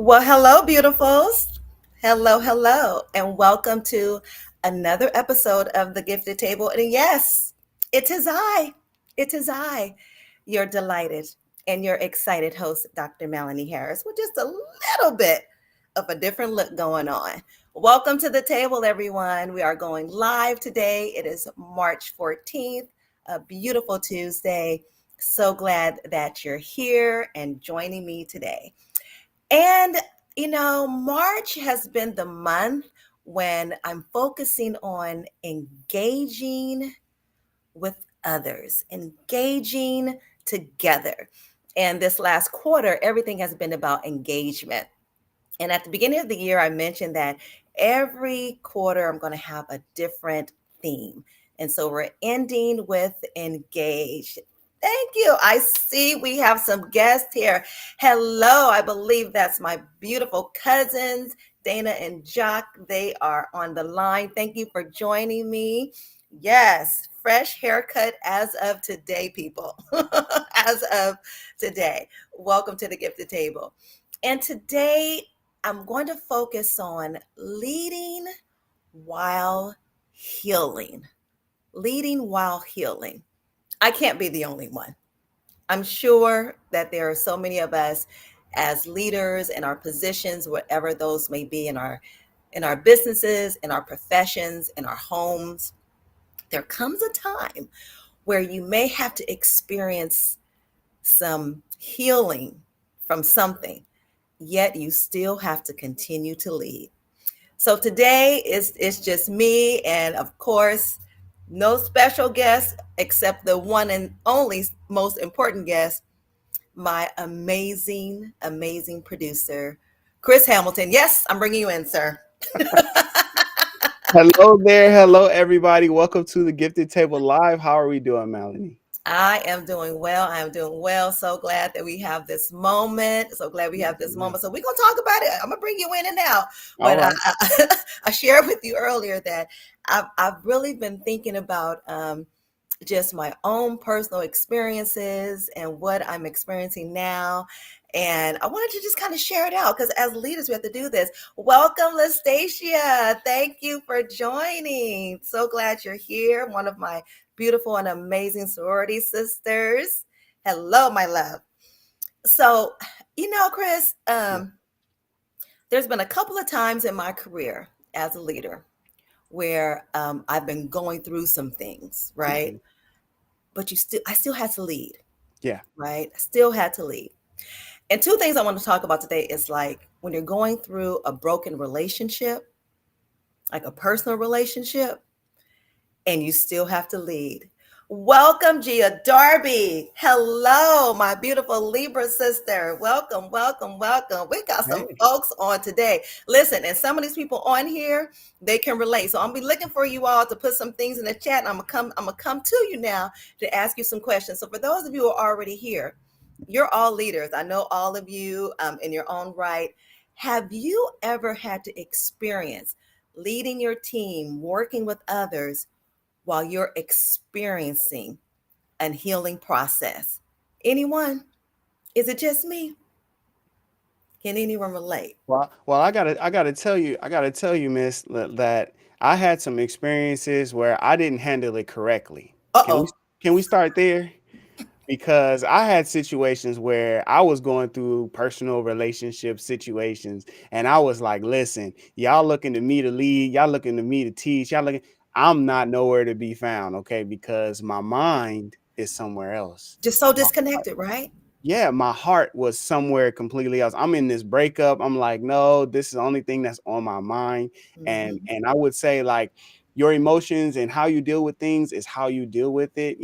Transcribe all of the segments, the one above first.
Well, hello, beautifuls. Hello, and welcome to another episode of The Gifted Table. And yes, it is I. It is I, your delighted and your excited host, Dr. Mallanie Harris, with just a little bit of a different look going on. Welcome to the table, everyone. We are going live today. It is March 14th, a beautiful Tuesday. So glad that you're here and joining me today. And, March has been the month when I'm focusing on engaging with others, engaging together. And this last quarter, everything has been about engagement. And at the beginning of the year, I mentioned that every quarter I'm going to have a different theme. And so we're ending with engaged. Thank you. I see we have some guests here. Hello. I believe that's my beautiful cousins, Dana and Jock. They are on the line. Thank you for joining me. Yes, fresh haircut as of today, people. As of today. Welcome to the Gifted Table. And today I'm going to focus on leading while healing. Leading while healing. I can't be the only one. I'm sure that there are so many of us as leaders in our positions, whatever those may be in our businesses, in our professions, in our homes. There comes a time where you may have to experience some healing from something, yet you still have to continue to lead. So today it's just me, and of course, no special guest except the one and only most important guest, my amazing producer, Chris Hamilton. Yes, I'm bringing you in, sir. Hello there. Hello, everybody. Welcome to the Gifted Table Live. How are we doing, Mallanie? I am doing well. I am doing well. So glad that we have this moment. So glad we have this Yeah. moment. So we're gonna talk about it. I'm gonna bring you in and out. All But right. I shared with you earlier that I've really been thinking about just my own personal experiences and what I'm experiencing now. And I wanted to just kind of share it out because as leaders, we have to do this. Welcome, Lastacia. Thank you for joining. So glad you're here. One of my beautiful and amazing sorority sisters. Hello, my love. So, Chris, Yeah. there's been a couple of times in my career as a leader where I've been going through some things, right? Mhm. But I still had to lead, Yeah. right? I still had to lead. And two things I want to talk about today is like when you're going through a broken relationship, like a personal relationship, and you still have to lead. Welcome, Gia Darby. Hello, my beautiful Libra sister. Welcome. We got some Hey. folks on today. Listen, and some of these people on here, they can relate. So I'm gonna be looking for you all to put some things in the chat. And I'm gonna come to you now to ask you some questions. So for those of you who are already here, you're all leaders. I know all of you in your own right. Have you ever had to experience leading your team, working with others, while you're experiencing an healing process? Anyone? Is it just me? Can anyone relate? Well, I gotta tell you, Miss, that I had some experiences where I didn't handle it correctly. Can we Uh-oh. can we start there? Because I had situations where I was going through personal relationship situations, and I was like, "Listen, y'all looking to me to lead, y'all looking to me to teach, y'all looking. I'm not nowhere to be found, okay? Because my mind is somewhere else. Just so My disconnected, right? yeah, my heart was somewhere completely else. I'm in this breakup. I'm like, no, this is the only thing that's on my mind. Hmm. And I would say like your emotions and how you deal with things is how you deal with it.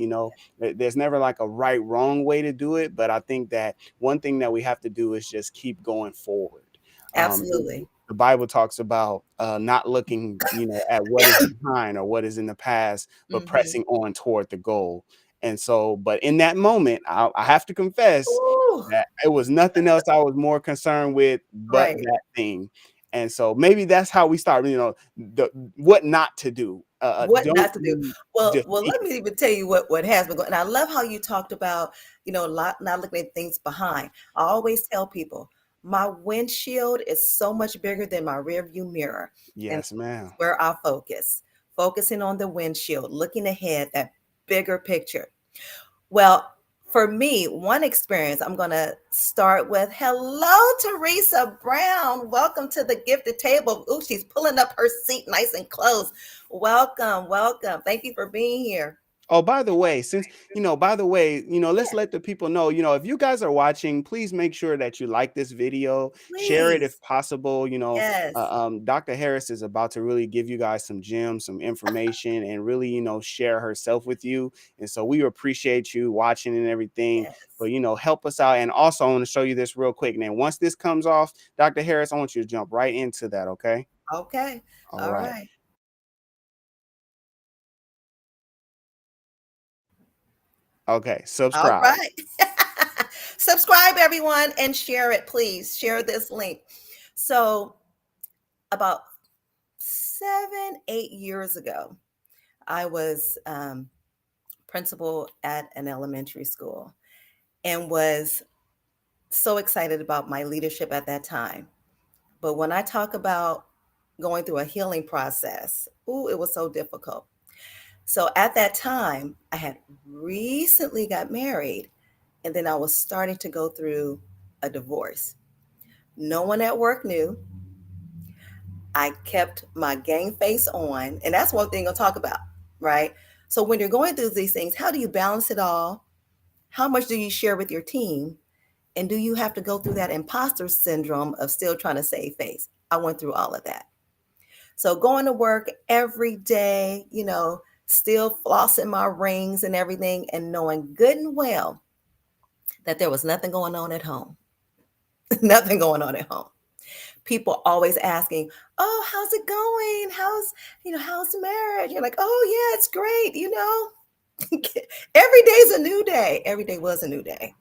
There's never like a right, wrong way to do it. But I think that one thing that we have to do is just keep going forward. Absolutely. The Bible talks about not looking, at what is behind or what is in the past, but Hmm. pressing on toward the goal. And so, but in that moment, I have to confess Ooh, that it was nothing else I was more concerned with but right. that thing. And so maybe that's how we start, what not to do. What Don't not to do. be Well, let me defeated. even tell you what has been going. And I love how you talked about, not looking at things behind. I always tell people, My windshield is so much bigger than my rear view mirror. And Yes, ma'am. where I focus, focusing on the windshield, looking ahead, that bigger picture. Well, for me, one experience I'm going to start with. Hello, Teresa Brown. Welcome to the gifted table. Ooh, she's pulling up her seat nice and close. Welcome, welcome. Thank you for being here. Oh, by the way, since by the way, let's Yeah, let the people know, if you guys are watching, please make sure that you like this video, share it if please. possible. Yes, Dr. Harris is about to really give you guys some gems, some information, and really, share herself with you. And so we appreciate you watching and everything. But yes. help us out. And also, I want to show you this real quick. And then once this comes off, Dr. Harris, I want you to jump right into that. Okay. Okay. All All right. right. Okay. All Subscribe. right. Subscribe, everyone, and share it, please. Share this link. So, about 7, 8 years ago, I was principal at an elementary school and was so excited about my leadership at that time. But when I talk about going through a healing process, ooh, it was so difficult. So at that time, I had recently got married, and then I was starting to go through a divorce. No one at work knew. I kept my game face on, and that's one thing I'll talk about, right? So when you're going through these things, how do you balance it all? How much do you share with your team? And do you have to go through that imposter syndrome of still trying to save face? I went through all of that. So going to work every day, still flossing my rings and everything, and knowing good and well that there was nothing going on at home. Nothing going on at home. People always asking, "Oh, how's it going? How's the marriage?" You're like, "Oh yeah, it's great." Every day's a new day. Every day was a new day.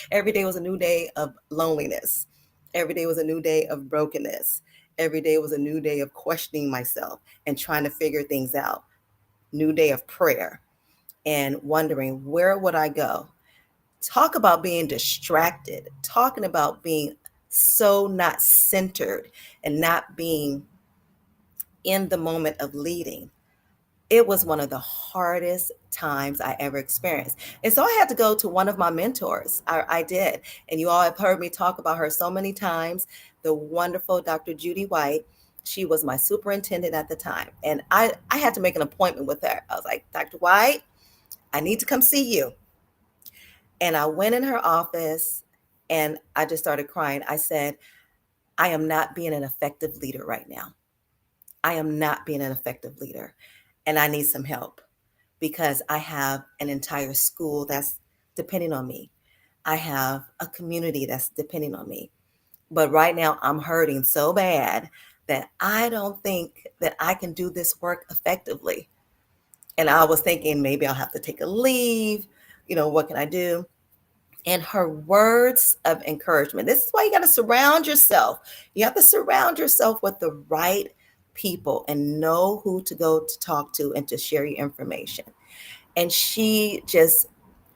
Every day was a new day of loneliness. Every day was a new day of brokenness. Every day was a new day of questioning myself and trying to figure things out. New day of prayer and wondering, where would I go? Talk about being distracted, talking about being so not centered and not being in the moment of leading. It was one of the hardest times I ever experienced. And so I had to go to one of my mentors. I did. And you all have heard me talk about her so many times, the wonderful Dr. Judy White. She was my superintendent at the time. And I had to make an appointment with her. I was like, Dr. White, I need to come see you. And I went in her office and I just started crying. I said, I am not being an effective leader right now. I am not being an effective leader. And I need some help because I have an entire school that's depending on me. I have a community that's depending on me. But right now, I'm hurting so bad that I don't think that I can do this work effectively. And I was thinking maybe I'll have to take a leave. What can I do? And her words of encouragement. This is why you got to surround yourself. You have to surround yourself with the right people and know who to go to talk to and to share your information. And she just,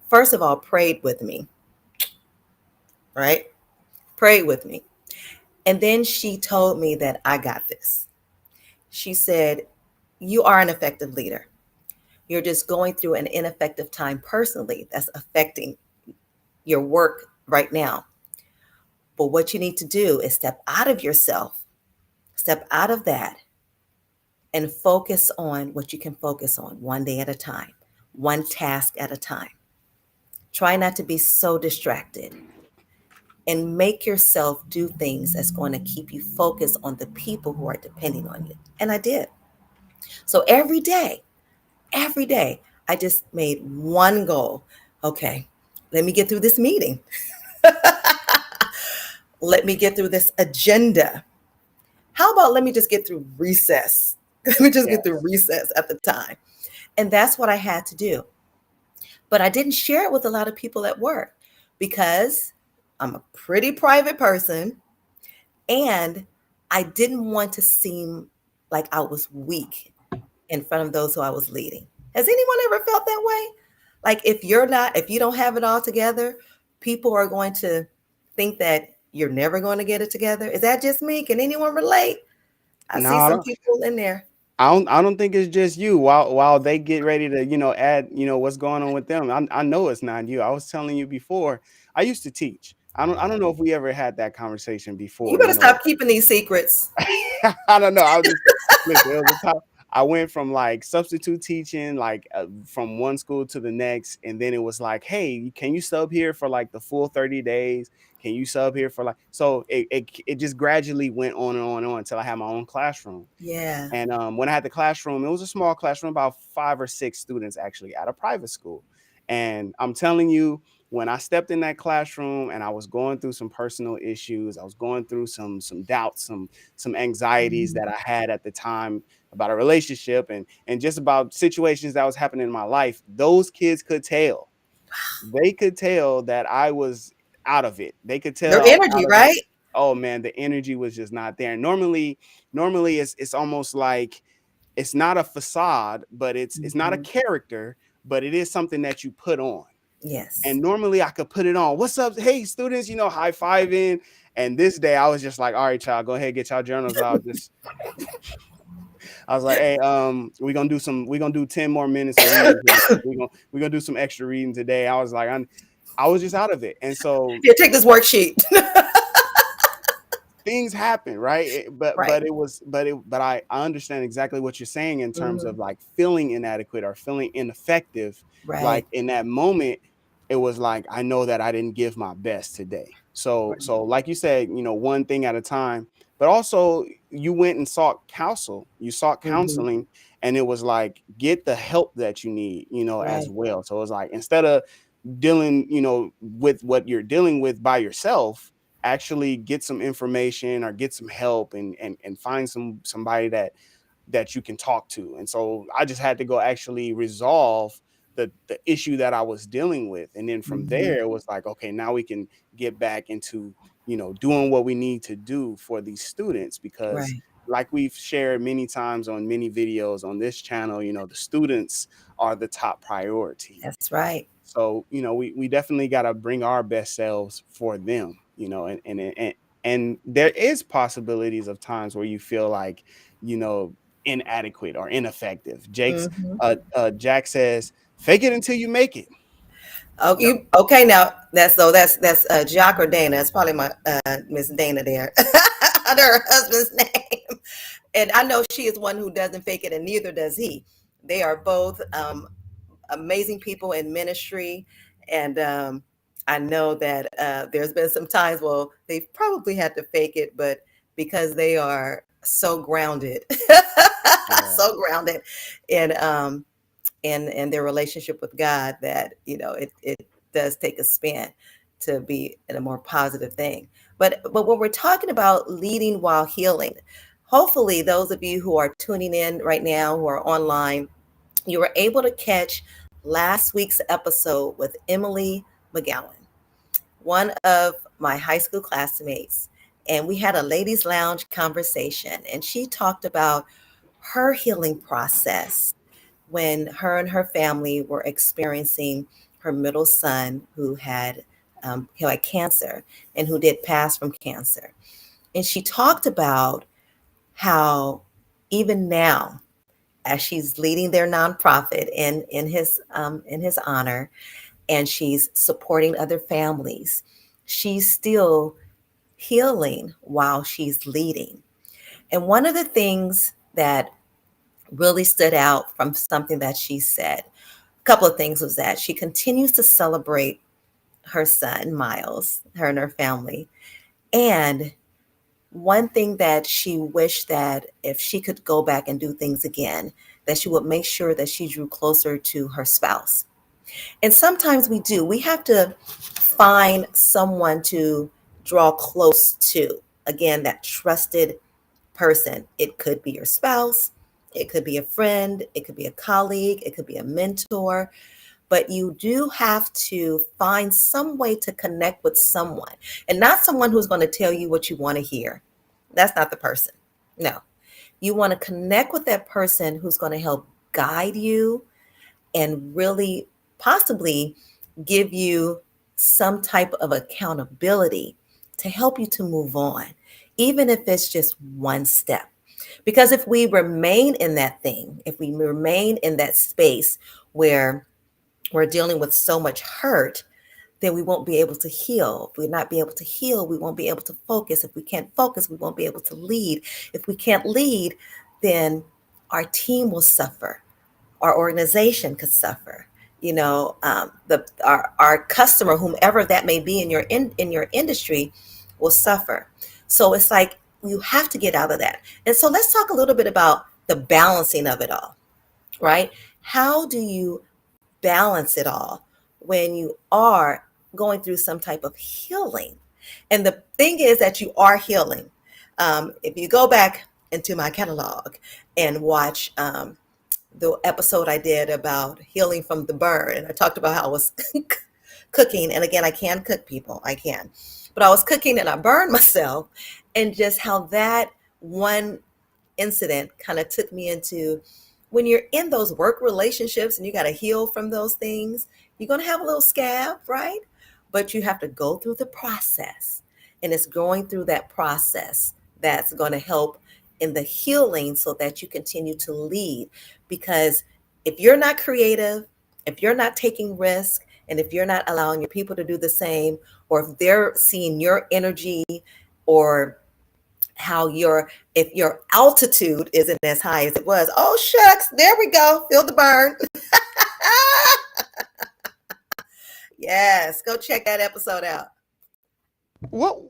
first of all, prayed with me, right? Prayed with me. And then she told me that I got this. She said, "You are an effective leader. You're just going through an ineffective time personally that's affecting your work right now. But what you need to do is step out of yourself, step out of that, and focus on what you can focus on one day at a time, one task at a time. Try not to be so distracted and make yourself do things that's going to keep you focused on the people who are depending on you." And I did. So every day, I just made one goal. Okay, let me get through this meeting. Let me get through this agenda. How about let me just get through recess? Let me just get through Yes. recess at the time. And that's what I had to do. But I didn't share it with a lot of people at work because I'm a pretty private person and I didn't want to seem like I was weak in front of those who I was leading. Has anyone ever felt that way? Like if you don't have it all together, people are going to think that you're never going to get it together? Is that just me? Can anyone relate? I No, see some people in there. I don't think it's just you. While they get ready to, add, what's going on with them. I know it's not you. I was telling you before. I used to teach. I don't know if we ever had that conversation You before. better stop keeping these secrets. I don't know. I was just listen. It was a time. I went from like substitute teaching, like from one school to the next, and then it was like, hey, can you sub here for like the full 30 days? Can you sub here for like? So it just gradually went on and on and on until I had my own classroom. Yeah. And when I had the classroom, it was a small classroom, about 5 or 6 students actually at a private school. And I'm telling you, when I stepped in that classroom and I was going through some personal issues, I was going through some doubts, some anxieties Mhm. that I had at the time about a relationship and just about situations that was happening in my life. Those kids could tell. They could tell that I was out of it. They could tell Their I was energy, out of it. right? Oh man, the energy was just not there. Normally it's almost like it's not a facade, but it's not a Mhm. character, but it is something that you put on. Yes. And normally I could put it on. What's up? Hey, students, high fiving. And this day I was just like, all right, y'all, go ahead, get y'all journals out. Just I was like, hey, we're gonna do 10 more minutes of reading today. We're gonna do some extra reading today. I was like, I was just out of it. And so Here, take this worksheet. things happen, right? Right. But I understand exactly what you're saying in terms Mhm. of like feeling inadequate or feeling ineffective. Right. Like in that moment, it was like I know that I didn't give my best today. So Right. like you said, one thing at a time. But also you went and sought counsel. You sought Mhm. counseling, and it was like get the help that you need, as Right. well. So it was like instead of dealing, with what you're dealing with by yourself, actually get some information or get some help and find somebody that you can talk to. And so I just had to go actually resolve the issue that I was dealing with. And then from Mhm. there it was like, okay, now we can get back into, doing what we need to do for these students, because Right. like we've shared many times on many videos on this channel, the students are the top priority. That's right. So, we definitely got to bring our best selves for them, and there is possibilities of times where you feel like, you know, inadequate or ineffective. Mhm. Jack says, fake it until you make it. Oh, you okay now? That's Jock or Dana. It's probably my Miss Dana there under her husband's name. And I know she is one who doesn't fake it, and neither does he. They are both amazing people in ministry, and I know that there's been some times, well, they've probably had to fake it, but because they are so grounded, Yeah. so grounded in their relationship with God, that it does take a spin to be in a more positive thing. But when we're talking about leading while healing, hopefully those of you who are tuning in right now, who are online, you were able to catch last week's episode with Emily McGowan, one of my high school classmates. And we had a ladies' lounge conversation, and she talked about her healing process when her and her family were experiencing her middle son who had cancer and who did pass from cancer. And she talked about how even now, as she's leading their nonprofit in his honor, and she's supporting other families, she's still healing while she's leading. And one of the things that really stood out from something that she said, a couple of things, was that she continues to celebrate her son Miles, her and her family. And one thing that she wished, that if she could go back and do things again, that she would make sure that she drew closer to her spouse. And sometimes we do. We have to find someone to draw close to. Again, that trusted person. It could be your spouse, it could be a friend, it could be a colleague, it could be a mentor, but you do have to find some way to connect with someone, and not someone who's going to tell you what you want to hear. That's not the person. No. You want to connect with that person who's going to help guide you and really possibly give you some type of accountability to help you to move on, even if it's just one step. Because if we remain in that thing, if we remain in that space where we're dealing with so much hurt, then we won't be able to heal. If we're not be able to heal, we won't be able to focus. If we can't focus, we won't be able to lead. If we can't lead, then our team will suffer. Our organization could suffer. Our customer, whomever that may be in your industry, will suffer. So it's like you have to get out of that. And so let's talk a little bit about the balancing of it all, right? How do you balance it all when you are going through some type of healing? And the thing is that you are healing. If you go back into my catalog and watch the episode I did about healing from the burn, and I talked about how I was cooking. And again, I can cook, people, I can. But I was cooking and I burned myself, and just how that one incident kind of took me into, when you're in those work relationships and you got to heal from those things, you're going to have a little scab, right? But you have to go through the process. And it's going through that process that's going to help in the healing so that you continue to lead. Because if you're not creative, if you're not taking risk, and if you're not allowing your people to do the same, or if they're seeing your energy, or how if your altitude isn't as high as it was. Oh shucks, there we go. Feel the burn. Yes, go check that episode out. What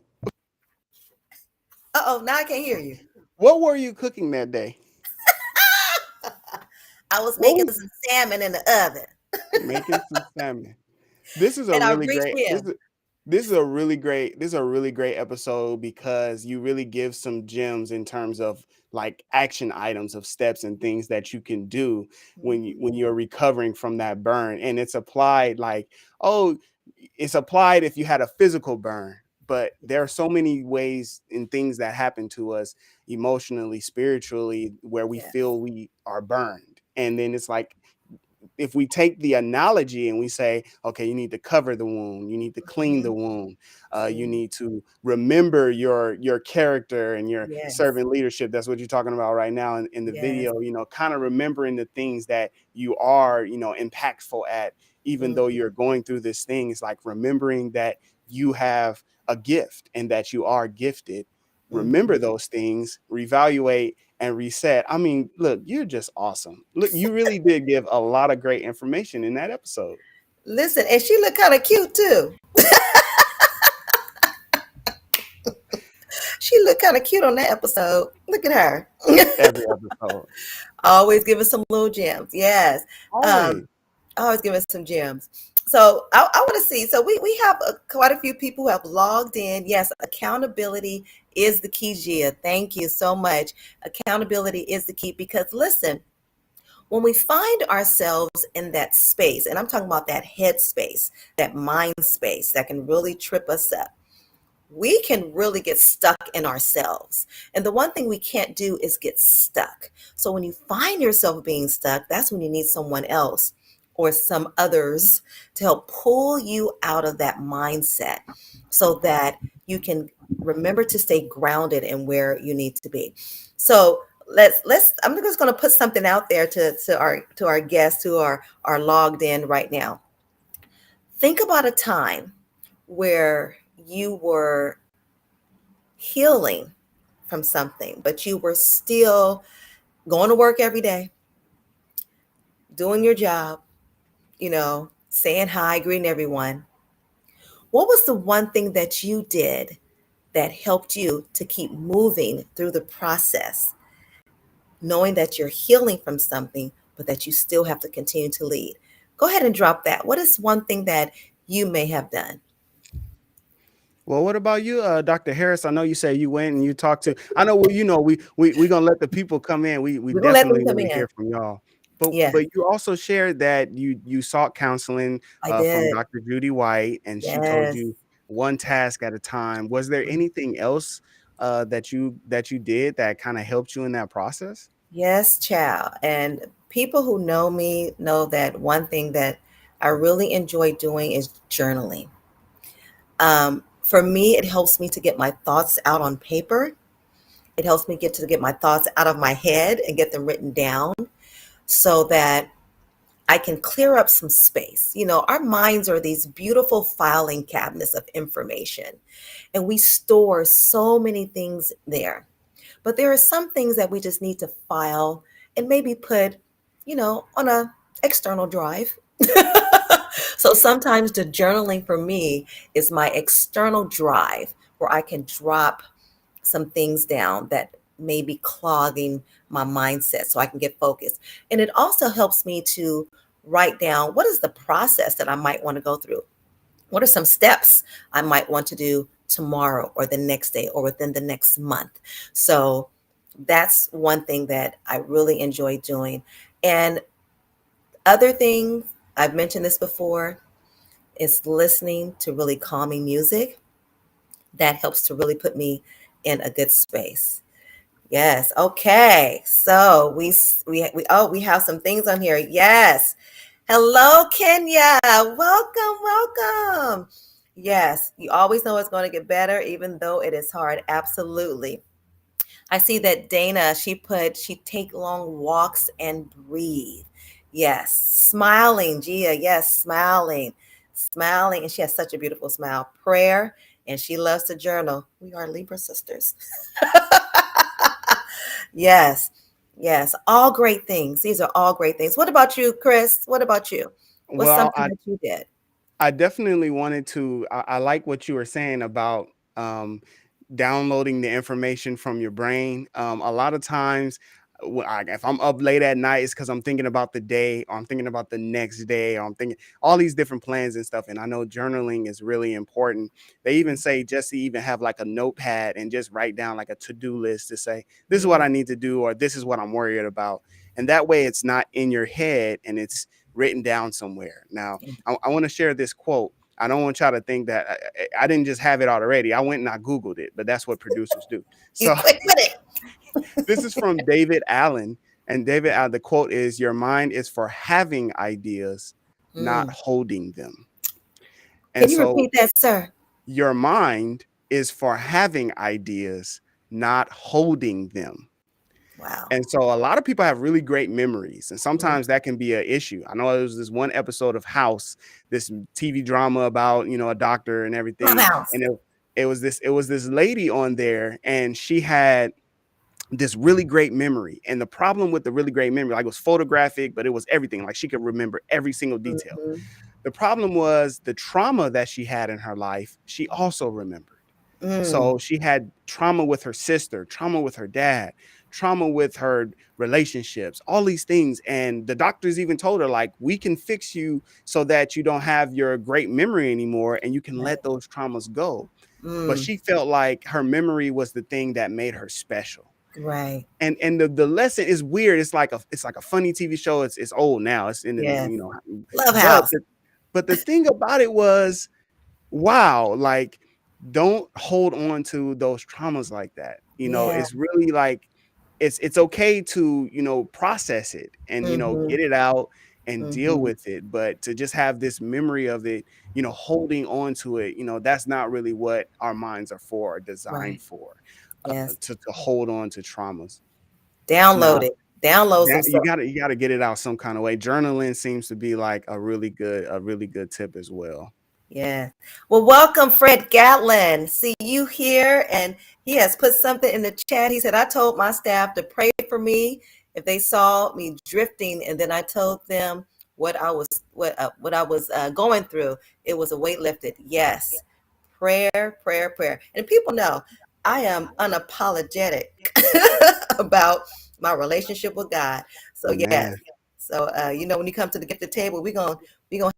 Uh-oh, now I can't hear you. what were you cooking that day? I was What making was some salmon in the oven. making some salmon? This is a And I really reached great in. this is a really great episode because you really give some gems in terms of like action items of steps and things that you can do when you're recovering from that burn, and it's applied like, oh, it's applied if you had a physical burn, but there are so many ways and things that happen to us emotionally, spiritually, where we Yes. feel we are burned, and then it's like, if we take the analogy and we say, okay, you need to cover the wound, you need to clean the Mhm. wound, you Mhm. need to remember your character and your Yes. servant leadership. That's what you're talking about right now in the Yes. video. Kind of remembering the things that you are, impactful at, even though Mhm. you're going through this thing. It's like remembering that you have a gift and that you are gifted. Remember Mhm. those things, reevaluate, and reset. I mean, look, you're just awesome. Look, you really did give a lot of great information in that episode. Listen, and she looked kind of cute too. She looked kind of cute on that episode. Look at her. Every episode. Always giving some little gems. Yes. Always. Um, always giving some gems. So I want to see. So we have quite a few people who have logged in. Yes, accountability is the key, Gia. Thank you so much. Accountability is the key, because listen, when we find ourselves in that space, and I'm talking about that head space, that mind space that can really trip us up, we can really get stuck in ourselves. And the one thing we can't do is get stuck. So when you find yourself being stuck, that's when you need someone else or some others to help pull you out of that mindset so that you can remember to stay grounded in where you need to be. So let's I'm just going to put something out there to our guests who are logged in right now. Think about a time where you were healing from something, but you were still going to work every day, doing your job, saying hi, greeting everyone. What was the one thing that you did that helped you to keep moving through the process, knowing that you're healing from something, but that you still have to continue to lead? Go ahead and drop that. What is one thing that you may have done? Well, what about you, Dr. Harris? I know you say you went and you talked to. I know. Well, we gonna let the people come in. We We're going to let them definitely come want to in. hear from y'all. But Yeah, but you also shared that you sought counseling I from did. Dr. Judy White, and she told Yes. you one task at a time. Was there anything else that you did that kind of helped you in that process? Yes, child. And people who know me know that one thing that I really enjoy doing is journaling. For me, it helps me to get my thoughts out on paper. It helps me get my thoughts out of my head and get them written down so that I can clear up some space. You know, our minds are these beautiful filing cabinets of information, and we store so many things there. But there are some things that we just need to file and maybe put, on a external drive. So sometimes the journaling for me is my external drive where I can drop some things down that may be clogging my mindset so I can get focused. And it also helps me to write down what is the process that I might want to go through. What are some steps I might want to do tomorrow or the next day or within the next month? So that's one thing that I really enjoy doing. And other things, I've mentioned this before, is listening to really calming music. That helps to really put me in a good space. Yes. Okay. So we have some things on here. Yes. Hello, Kenya. Welcome, welcome. Yes, you always know it's going to get better, even though it is hard. Absolutely. I see that Dana, she take long walks and breathe. Yes. Smiling, Gia. Yes, smiling. Smiling. And she has such a beautiful smile. Prayer. And she loves to journal. We are Libra sisters. Yes. Yes. All great things. These are all great things. What about you, Chris? What about you? What's Well, something that you did? I definitely wanted to. I like what you were saying about um, downloading the information from your brain. A lot of times, if I'm up late at night, it's because I'm thinking about the day, or I'm thinking about the next day, or I'm thinking all these different plans and stuff. And I know journaling is really important. They even say just to even have like a notepad and just write down like a to do list to say, this is what Mm, I need to do, or this is what I'm worried about. And that way it's not in your head and it's written down somewhere. Now, yeah. I want to share this quote. I don't want y'all to think that I didn't just have it already. I went and I Googled it, but that's what producers do. You So quick with it. this is from David Allen. And David Allen, the quote is, your mind is for having ideas, not Mm. holding them. Can And you so repeat that, sir? your mind is for having ideas, not holding them. Wow. And so a lot of people have really great memories, and Mm. sometimes that can be an issue. I know there was this one episode of House, this TV drama about, a doctor and everything, Clubhouse. and it was this lady on there, and she had this really great memory. And the problem with the really great memory, like, it was photographic, but it was everything. Like, she could remember every single detail. Mhm. The problem was the trauma that she had in her life, she also remembered. Mm. So she had trauma with her sister, trauma with her dad, trauma with her relationships, all these things. And the doctors even told her, like, we can fix you so that you don't have your great memory anymore and you can let Right. those traumas go. But Mm. she felt like her memory was the thing that made her special. Right. And the lesson is weird. It's like a funny TV show. It's old now. It's in the, Yes. Love but house. the thing about it was, wow, like, don't hold on to those traumas like that. Yeah. It's really like, it's okay to, process it and, Mhm. get it out and deal Mhm. with it. But to just have this memory of it, holding on to it, that's not really what our minds are for or designed Right. for, Yes. to hold on to traumas. Download Now, it. Download some that you stuff. gotta you gotta get it out some kind of way. Journaling seems to be like a really good tip as well. Yeah. Well, welcome, Fred Gatlin. See you here. And he has put something in the chat. He said, I told my staff to pray for me if they saw me drifting. And then I told them what I was going through. It was a weight lifted. Yes. Prayer, prayer, prayer. And people know I am unapologetic about my relationship with God. So yes. Amen. So when you come to the gifted table, we're gonna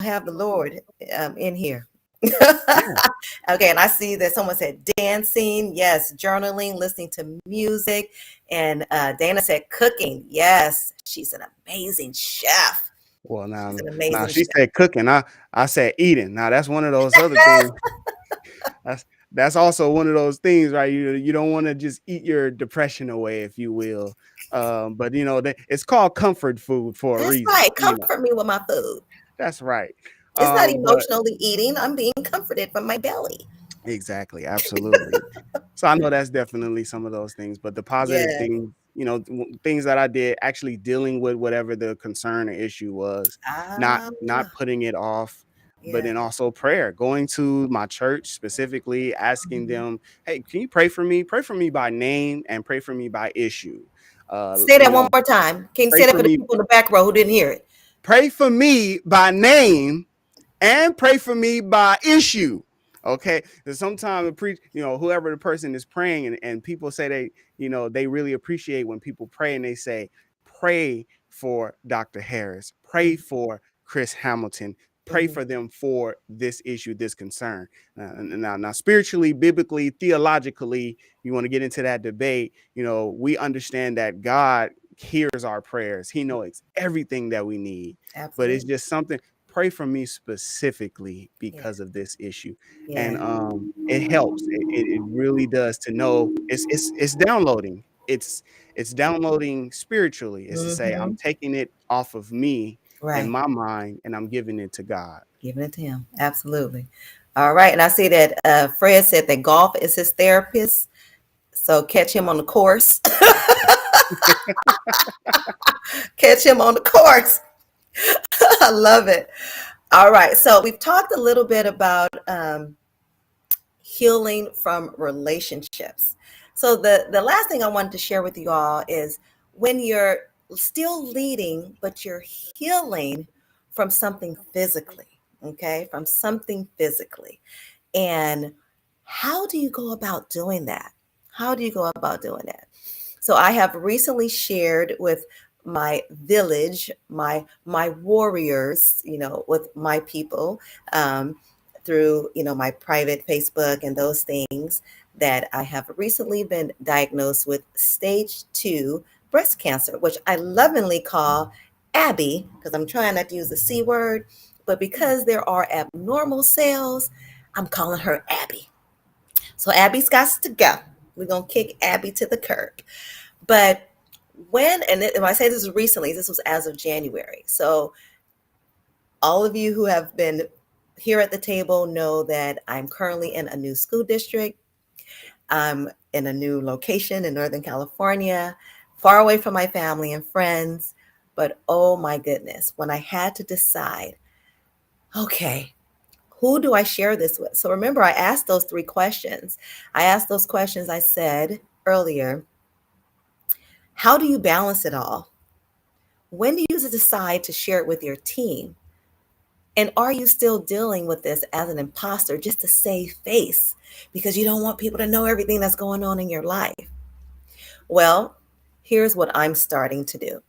have the Lord in here. Yeah. Okay, and I see that someone said dancing, yes, journaling, listening to music, and Dana said cooking. Yes, she's an amazing chef. Well, She's now, an now amazing she chef. said cooking. I said eating. Now that's one of those other things. That's also one of those things, right? You don't want to just eat your depression away, if you will. But it's called comfort food for a That's reason. right. Comfort me with my food. That's right. It's not But emotionally eating. I'm being comforted from my belly. Exactly, absolutely. So I know that's definitely some of those things, but the positive Yes. things, things that I did, actually dealing with whatever the concern or issue was, not Ah, not putting it off, but yeah. then also prayer, going to my church specifically, asking Mhm. them, "Hey, can you pray for me? Pray for me by name and pray for me by issue. Say that one more time. Can you Pray say that for for the me, people in the back row who didn't hear it? pray for me by name and pray for me by issue." Okay. Because sometimes whoever the person is praying, and people say they really appreciate when people pray and they say, pray for Dr. Harris, pray Mhm, for Chris Hamilton, pray mhm. for them for this issue, this concern. Now, spiritually, biblically, theologically, you want to get into that debate, we understand that God hears our prayers. He knows everything that we need, but it's Absolutely. just something. Pray for me specifically Yeah. because of this issue, and Yeah. it helps. It really does to know it's downloading. It's downloading spiritually. It's to say I'm Hmm. taking it off of me and Right. my mind, and I'm giving it to God. Giving it to him. Absolutely. All right. And I see that Fred said that golf is his therapist. So catch him on the course. Catch him on the course. I love it. All right. So we've talked a little bit about healing from relationships. So the last thing I wanted to share with you all is when you're still leading, but you're healing from something physically, okay? From something physically. And how do you go about doing that? How do you go about doing that? So I have recently shared with my village, my warriors, with my people, through my private Facebook and those things, that I have recently been diagnosed with stage 2 breast cancer, which I lovingly call Abby, because I'm trying not to use the C word, but because there are abnormal cells, I'm calling her Abby. So Abby's got to go. We're gonna kick Abby to the curb. But when I say this was recently, this was as of January. So all of you who have been here at the table know that I'm currently in a new school district. I'm in a new location in Northern California, far away from my family and friends. But oh my goodness, when I had to decide, okay, who do I share this with? So remember, I asked those 3 questions. I asked those questions, I said earlier, how do you balance it all? When do you decide to share it with your team? And are you still dealing with this as an imposter just to save face because you don't want people to know everything that's going on in your life? Well, here's what I'm starting to do.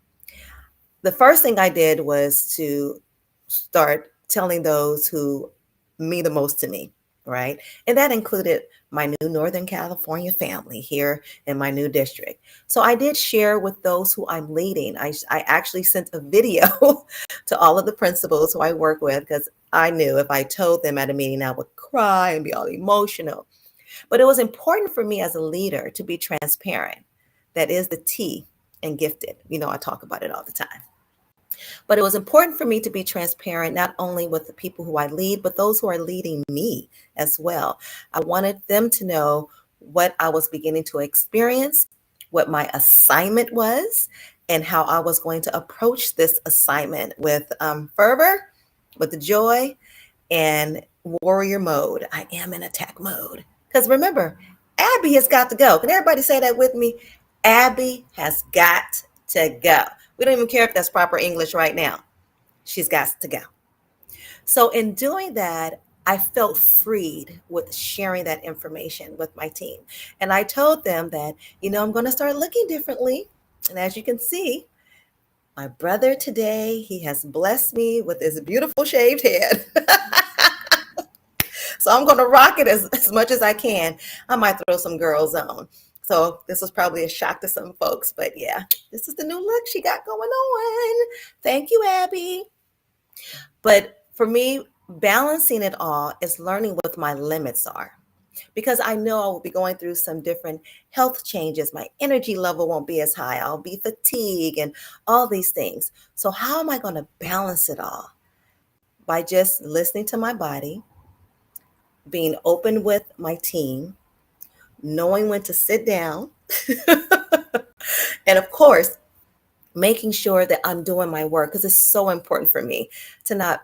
The first thing I did was to start telling those who mean the most to me, right? And that included my new Northern California family here in my new district. So I did share with those who I'm leading. I actually sent a video to all of the principals who I work with because I knew if I told them at a meeting, I would cry and be all emotional. But it was important for me as a leader to be transparent. That is the T in gifted. I talk about it all the time. But it was important for me to be transparent, not only with the people who I lead, but those who are leading me as well. I wanted them to know what I was beginning to experience, what my assignment was, and how I was going to approach this assignment with fervor, with the joy, and warrior mode. I am in attack mode. Because remember, Abby has got to go. Can everybody say that with me? Abby has got to go. We don't even care if that's proper English right now. She's got to go. So, in doing that, I felt freed with sharing that information with my team. And I told them that, I'm going to start looking differently. And as you can see, my brother today, he has blessed me with this beautiful shaved head. So I'm going to rock it as much as I can. I might throw some girls on. So this was probably a shock to some folks, but yeah, this is the new look she got going on. Thank you, Abby. But for me, balancing it all is learning what my limits are because I know I will be going through some different health changes. My energy level won't be as high. I'll be fatigued and all these things. So, how am I going to balance it all? By just listening to my body, being open with my team, knowing when to sit down, and of course, making sure that I'm doing my work because it's so important for me to not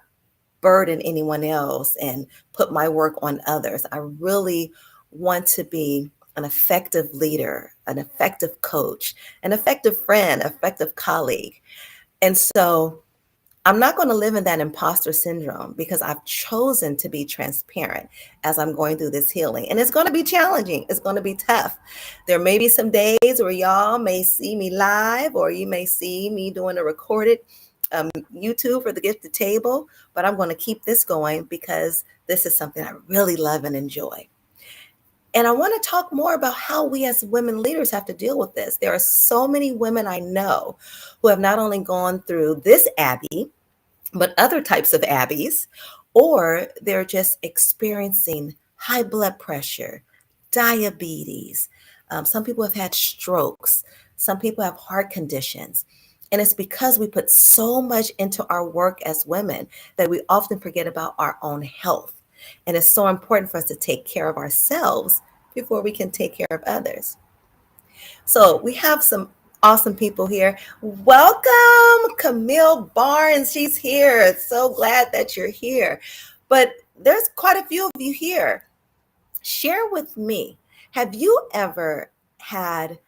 burden anyone else and put my work on others. I really want to be an effective leader, an effective coach, an effective friend, effective colleague. And so I'm not going to live in that imposter syndrome because I've chosen to be transparent as I'm going through this healing. And it's going to be challenging. It's going to be tough. There may be some days where y'all may see me live or you may see me doing a recorded YouTube for the Gifted Table, but I'm going to keep this going because this is something I really love and enjoy. And I want to talk more about how we as women leaders have to deal with this. There are so many women I know who have not only gone through this Abby, but other types of abbeys, or they're just experiencing high blood pressure, diabetes. Some people have had strokes. Some people have heart conditions. And it's because we put so much into our work as women that we often forget about our own health. And it's so important for us to take care of ourselves before we can take care of others. So we have some awesome people here. Welcome, Camille Barnes. She's here. So glad that you're here. But there's quite a few of you here. Share with me, have you ever had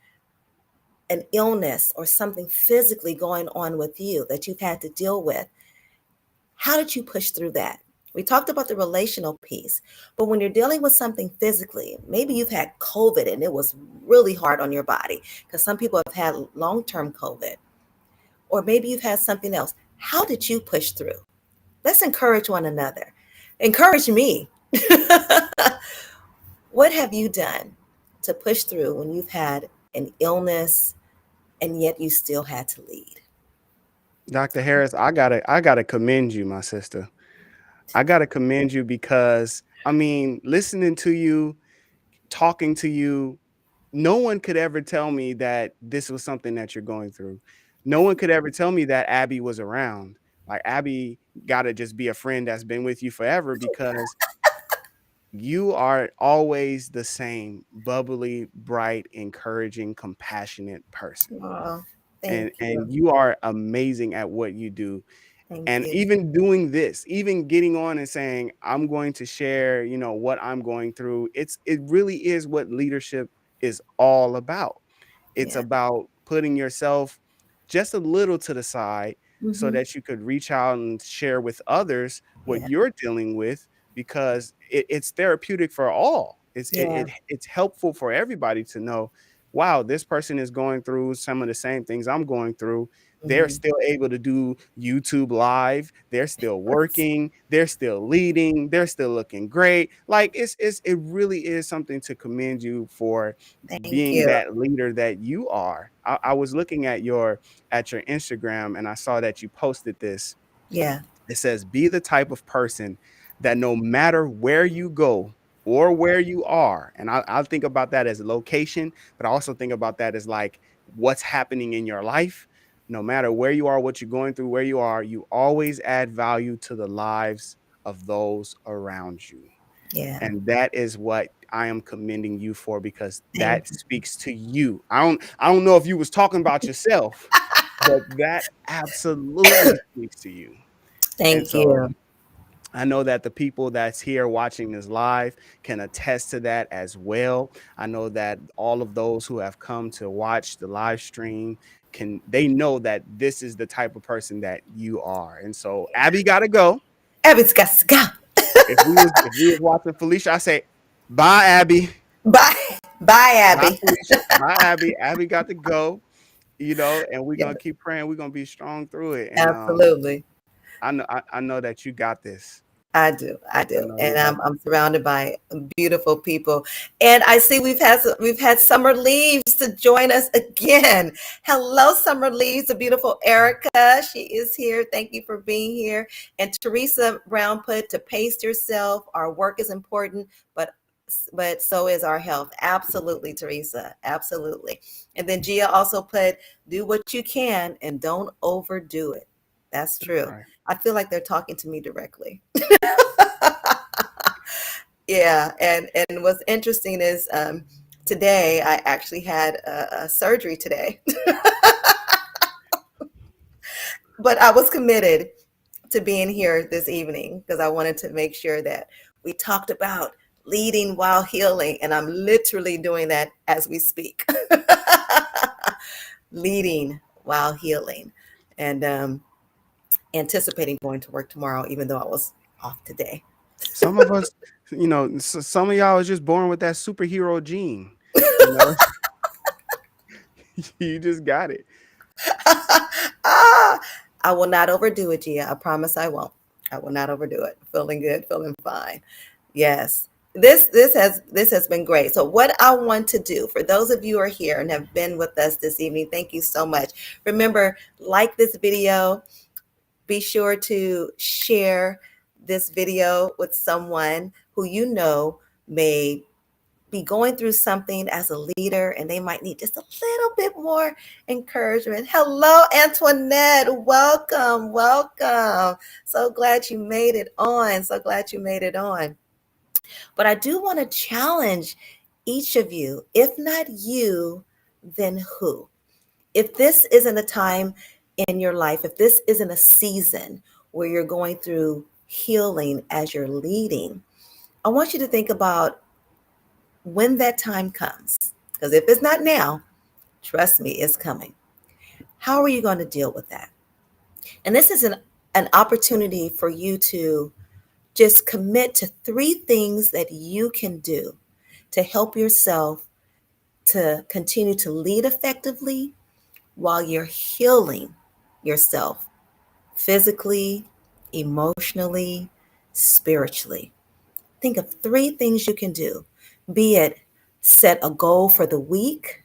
an illness or something physically going on with you that you've had to deal with? How did you push through that? We talked about the relational piece, but when you're dealing with something physically, maybe you've had COVID and it was really hard on your body because some people have had long term COVID, or maybe you've had something else. How did you push through? Let's encourage one another. Encourage me. What have you done to push through when you've had an illness and yet you still had to lead? Dr. Harris, I gotta commend you, my sister. I gotta commend you because I mean, listening to you, talking to you, no one could ever tell me that this was something that you're going through. No one could ever tell me that Abby was around. Like Abby gotta just be a friend that's been with you forever because you are always the same bubbly, bright, encouraging, compassionate person. Oh, thank And you. you are amazing at what you do. Thank And you. even doing this, even getting on and saying, I'm going to share, what I'm going through. It really is what leadership is all about. It's Yeah. about putting yourself just a little to the side so Hmm. that you could reach out and share with others what Yeah. you're dealing with because it's therapeutic for all. Yeah. It's helpful for everybody to know, wow, this person is going through some of the same things I'm going through. They're Mhm. still able to do YouTube live. They're still working. They're still leading. They're still looking great. Like it really is something to commend you for Thank being you. that leader that you are. I was looking at your Instagram and I saw that you posted this. Yeah. It says, be the type of person that no matter where you go or where you are, and I think about that as a location, but I also think about that as like what's happening in your life. No matter where you are, what you're going through, where you are, you always add value to the lives of those around you. Yeah. And that is what I am commending you for because Thank that speaks to you. I don't know if you was talking about yourself, but that absolutely speaks to you. And thank so you. I know that the people that's here watching this live can attest to that as well. I know that all of those who have come to watch the live stream they know that this is the type of person that you are. And so Abby got to go. Abby's got to go. If we was watching Felicia, I say bye Abby. Bye. Bye, Bye Abby. Felicia. Bye Abby. Abby got to go, and we're Yeah, gonna keep praying. We're gonna be strong through it. And absolutely. I know that you got this. I do. I I do. know you And got I'm surrounded by beautiful people. And I see we've had Summer Leaves to join us again. Hello, Summer Leaves, the beautiful Erica. She is here. Thank you for being here. And Teresa Brown put to pace yourself. Our work is important, but so is our health. Absolutely, Teresa. Absolutely. And then Gia also put, do what you can and don't overdo it. That's That's true. right. I feel like they're talking to me directly. Yeah, and what's interesting is today I actually had a surgery today, but I was committed to being here this evening because I wanted to make sure that we talked about leading while healing, and I'm literally doing that as we speak. Leading while healing, and anticipating going to work tomorrow, even though I was off today. Some of us, some of y'all is just born with that superhero gene. You know, you just got it. Ah, I will not overdo it, Gia. I promise I won't. I will not overdo it. Feeling good, feeling fine. Yes. This has been great. So what I want to do for those of you who are here and have been with us this evening, thank you so much. Remember, like this video, be sure to share this video with someone who you know may be going through something as a leader and they might need just a little bit more encouragement. Hello, Antoinette. Welcome, welcome. So glad you made it on. So glad you made it on. But I do want to challenge each of you. If not you, then who? If this isn't a time in your life, if this isn't a season where you're going through healing as you're leading, I want you to think about when that time comes. Because if it's not now, trust me, it's coming. How are you going to deal with that? And this is an opportunity for you to just commit to 3 things that you can do to help yourself to continue to lead effectively while you're healing yourself physically, emotionally, spiritually. Think of 3 things you can do, be it set a goal for the week,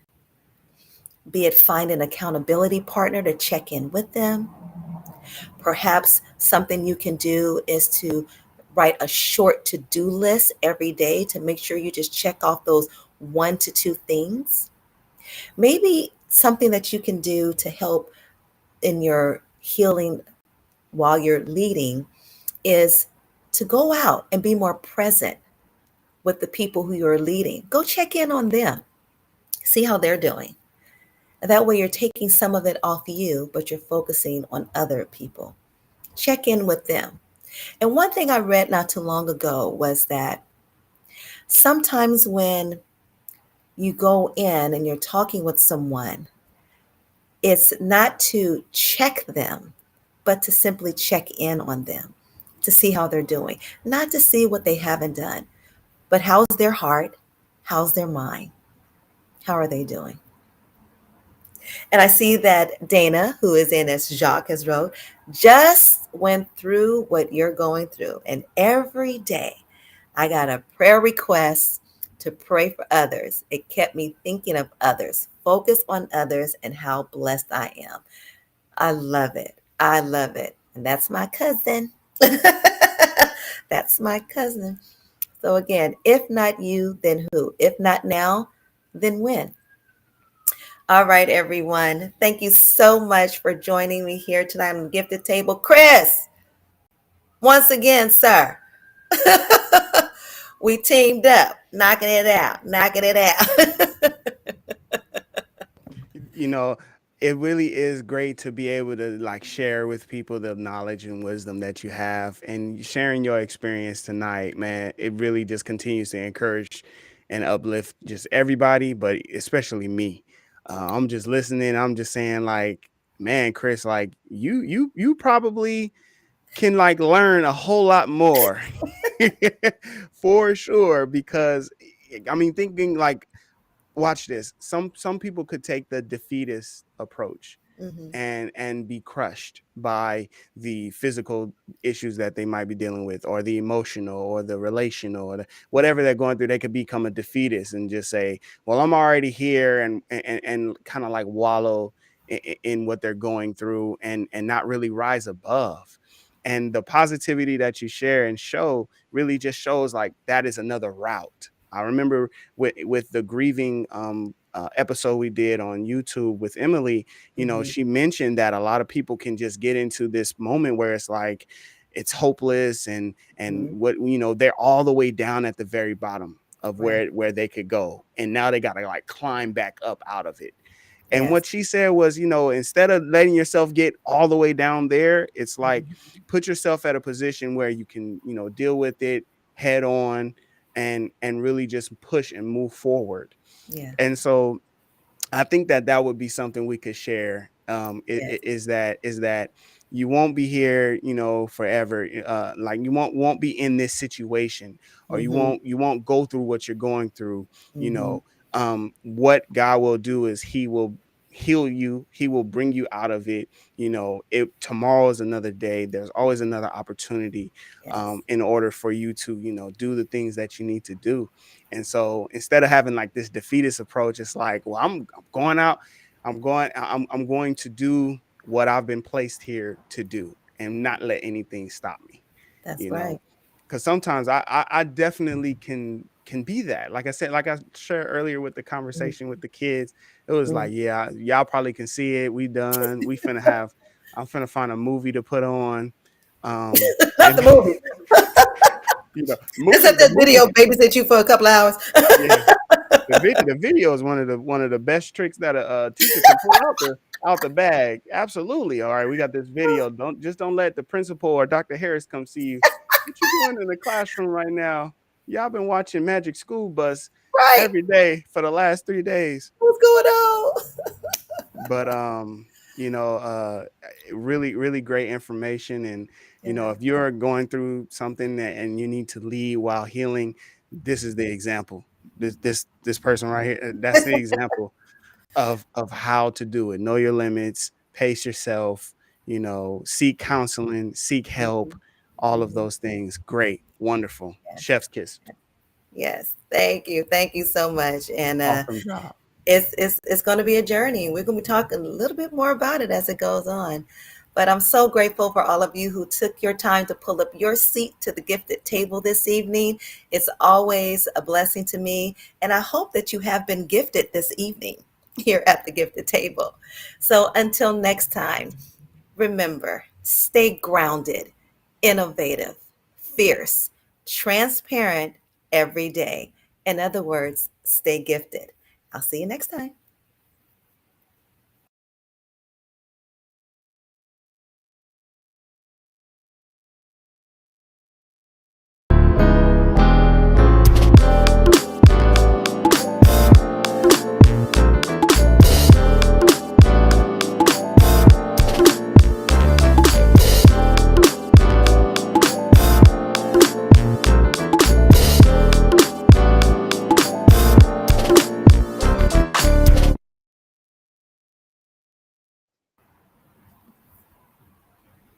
be it find an accountability partner to check in with them. Perhaps something you can do is to write a short to do list every day to make sure you just check off those 1 to 2 things. Maybe something that you can do to help in your healing while you're leading is to go out and be more present with the people who you're leading. Go check in on them, see how they're doing. That way, you're taking some of it off you, but you're focusing on other people. Check in with them. And one thing I read not too long ago was that sometimes when you go in and you're talking with someone, it's not to check them, but to simply check in on them to see how they're doing, not to see what they haven't done, but how's their heart? How's their mind? How are they doing? And I see that Dana, who is in as Jacques has wrote, just went through what you're going through. And every day I got a prayer request to pray for others. It kept me thinking of others, focus on others and how blessed I am. I love it. I love it. And that's my cousin. That's my cousin. So again, if not you, then who? If not now, then when? All right, everyone. Thank you so much for joining me here tonight on the Gifted Table. Chris, once again, sir, we teamed up, knocking it out, knocking it out. You know, it really is great to be able to like share with people the knowledge and wisdom that you have, and sharing your experience tonight, man. It really just continues to encourage and uplift just everybody, but especially me. I'm just listening. I'm just saying, like, man, Chris, like you probably can like learn a whole lot more for sure. Because I mean, thinking like, watch this. Some people could take the defeatist approach Mhm, and be crushed by the physical issues that they might be dealing with, or the emotional, or the relational, or whatever they're going through. They could become a defeatist and just say, well, I'm already here, and kind of like wallow in what they're going through, and not really rise above. And the positivity that you share and show really just shows like that is another route. I remember with the grieving episode we did on YouTube with Emily, mhm, she mentioned that a lot of people can just get into this moment where it's like, it's hopeless, and Mhm. what, they're all the way down at the very bottom of Right. where they could go, and now they got to like climb back up out of it. And Yes. what she said was, instead of letting yourself get all the way down there, it's like Mhm. put yourself at a position where you can, deal with it head on, and really just push and move forward. Yeah. And so I think that that would be something we could share. Yes. Is that you won't be here, forever. Like you won't be in this situation, or you Mhm. won't go through what you're going through. You Mhm. know, what God will do is He will heal you. He will bring you out of it. Tomorrow is another day. There's always another opportunity, Yes. in order for you to, do the things that you need to do. And so instead of having like this defeatist approach, it's like, well, I'm going out, I'm going to do what I've been placed here to do, and not let anything stop me, That's you right. know. Because sometimes I definitely can be that. Like I said, like I shared earlier with the conversation with the kids, it was Mhm. like, yeah, y'all probably can see it. We done. I'm finna find a movie to put on. Not And the movie. movie Just let the that movie, video babysit you for a couple hours. yeah. The video is one of the best tricks that a teacher can pull out the bag. Absolutely. All right, we got this video. Don't let the principal or Dr. Harris come see you. What you doing in the classroom right now? Y'all been watching Magic School Bus Right. every day for the last 3 days. What's going on? But really, really great information. And Yeah. if you're going through something and you need to lead while healing, this is the example. This person right here, that's the example of how to do it. Know your limits, pace yourself, seek counseling, seek help, Mhm. all of Mhm. those things. Great, wonderful, Yes. chef's kiss. Yes. Thank you. Thank you so much. And Awesome job. it's going to be a journey. We're going to be talking a little bit more about it as it goes on. But I'm so grateful for all of you who took your time to pull up your seat to the gifted table this evening. It's always a blessing to me. And I hope that you have been gifted this evening here at the gifted table. So until next time, remember, stay grounded, innovative, fierce, transparent every day. In other words, stay gifted. I'll see you next time.